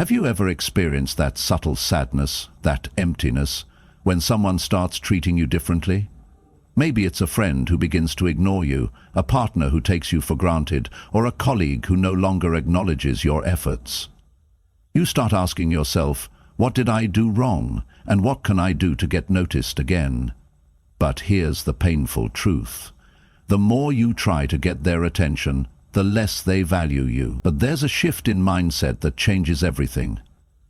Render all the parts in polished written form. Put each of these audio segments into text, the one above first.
Have you ever experienced that subtle sadness, that emptiness, when someone starts treating you differently? Maybe it's a friend who begins to ignore you, a partner who takes you for granted, or a colleague who no longer acknowledges your efforts. You start asking yourself, what did I do wrong, and what can I do to get noticed again? But here's the painful truth. The more you try to get their attention, the less they value you. But there's a shift in mindset that changes everything.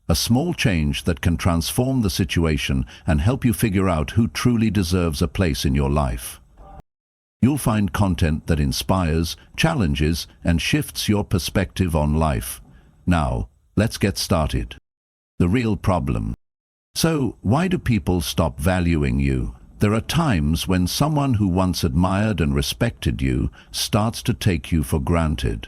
A small change that can transform the situation and help you figure out who truly deserves a place in your life. You'll find content that inspires, challenges, and shifts your perspective on life. Now, let's get started. The real problem. So, why do people stop valuing you? There are times when someone who once admired and respected you starts to take you for granted.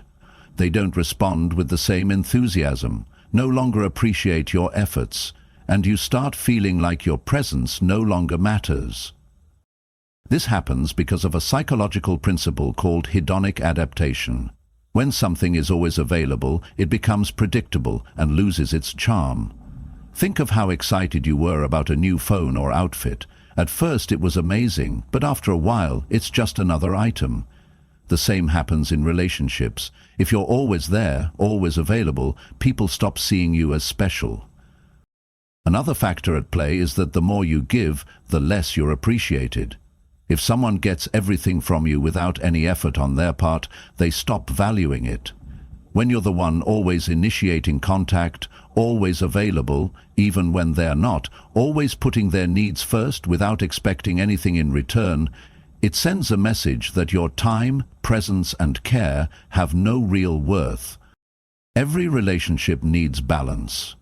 They don't respond with the same enthusiasm, no longer appreciate your efforts, and you start feeling like your presence no longer matters. This happens because of a psychological principle called hedonic adaptation. When something is always available, it becomes predictable and loses its charm. Think of how excited you were about a new phone or outfit. At first it was amazing, but after a while it's just another item. The same happens in relationships. If you're always there, always available, people stop seeing you as special. Another factor at play is that the more you give, the less you're appreciated. If someone gets everything from you without any effort on their part, they stop valuing it. When you're the one always initiating contact, always available, even when they're not, always putting their needs first without expecting anything in return, it sends a message that your time, presence, and care have no real worth. Every relationship needs balance.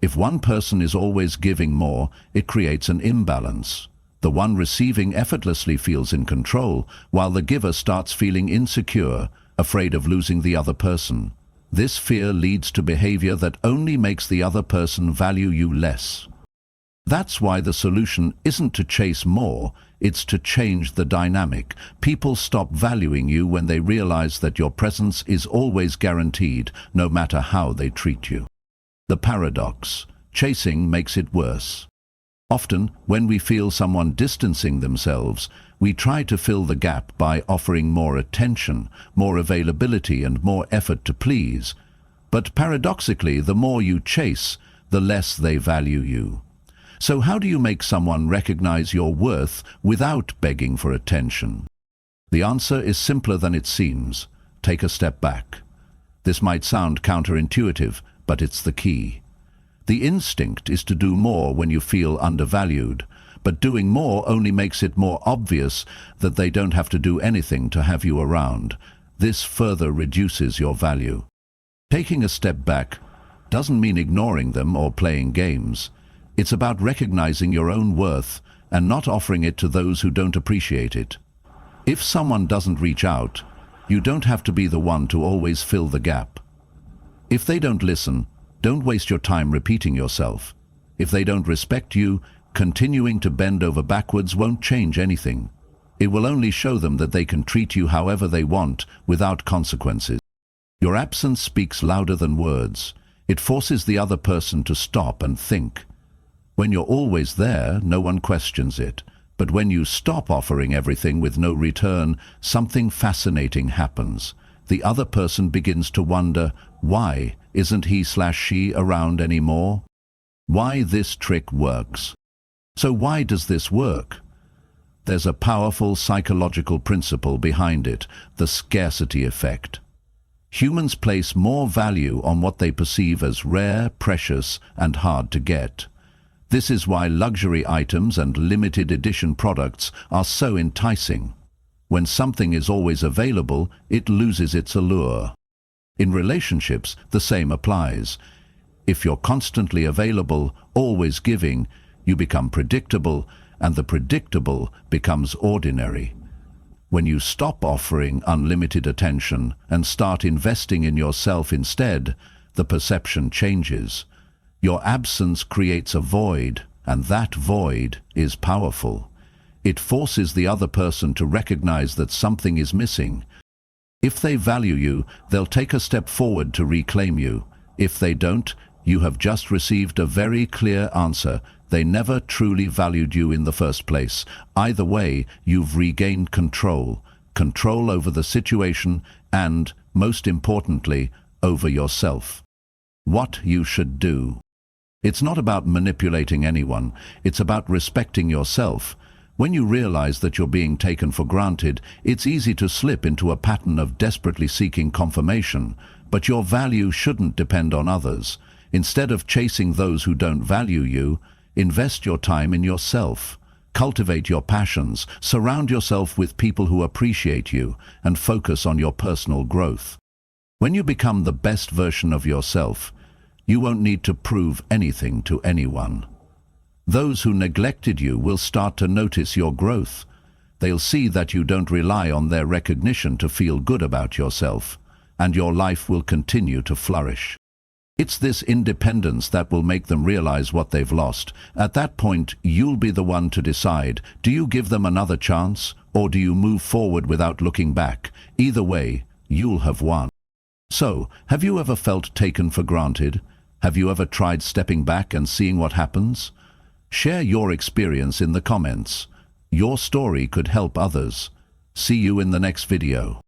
If one person is always giving more, it creates an imbalance. The one receiving effortlessly feels in control, while the giver starts feeling insecure, afraid of losing the other person. This fear leads to behavior that only makes the other person value you less. That's why the solution isn't to chase more, it's to change the dynamic. People stop valuing you when they realize that your presence is always guaranteed, no matter how they treat you. The paradox: chasing makes it worse. Often, when we feel someone distancing themselves, we try to fill the gap by offering more attention, more availability, and more effort to please. But paradoxically, the more you chase, the less they value you. So how do you make someone recognize your worth without begging for attention? The answer is simpler than it seems. Take a step back. This might sound counterintuitive, but it's the key. The instinct is to do more when you feel undervalued, but doing more only makes it more obvious that they don't have to do anything to have you around. This further reduces your value. Taking a step back doesn't mean ignoring them or playing games. It's about recognizing your own worth and not offering it to those who don't appreciate it. If someone doesn't reach out, you don't have to be the one to always fill the gap. If they don't listen, don't waste your time repeating yourself. If they don't respect you, continuing to bend over backwards won't change anything. It will only show them that they can treat you however they want, without consequences. Your absence speaks louder than words. It forces the other person to stop and think. When you're always there, no one questions it. But when you stop offering everything with no return, something fascinating happens. The other person begins to wonder, why isn't he/she around anymore? Why this trick works. So why does this work? There's a powerful psychological principle behind it, the scarcity effect. Humans place more value on what they perceive as rare, precious, and hard to get. This is why luxury items and limited edition products are so enticing. When something is always available, it loses its allure. In relationships, the same applies. If you're constantly available, always giving, you become predictable, and the predictable becomes ordinary. When you stop offering unlimited attention and start investing in yourself instead, the perception changes. Your absence creates a void, and that void is powerful. It forces the other person to recognize that something is missing. If they value you, they'll take a step forward to reclaim you. If they don't, You have just received a very clear answer. They never truly valued you in the first place. Either way, you've regained control. Control over the situation and, most importantly, over yourself. What you should do. It's not about manipulating anyone. It's about respecting yourself. When you realize that you're being taken for granted, it's easy to slip into a pattern of desperately seeking confirmation. But your value shouldn't depend on others. Instead of chasing those who don't value you, invest your time in yourself. Cultivate your passions, surround yourself with people who appreciate you, and focus on your personal growth. When you become the best version of yourself, you won't need to prove anything to anyone. Those who neglected you will start to notice your growth. They'll see that you don't rely on their recognition to feel good about yourself, and your life will continue to flourish. It's this independence that will make them realize what they've lost. At that point, you'll be the one to decide. Do you give them another chance, or do you move forward without looking back? Either way, you'll have won. So, have you ever felt taken for granted? Have you ever tried stepping back and seeing what happens? Share your experience in the comments. Your story could help others. See you in the next video.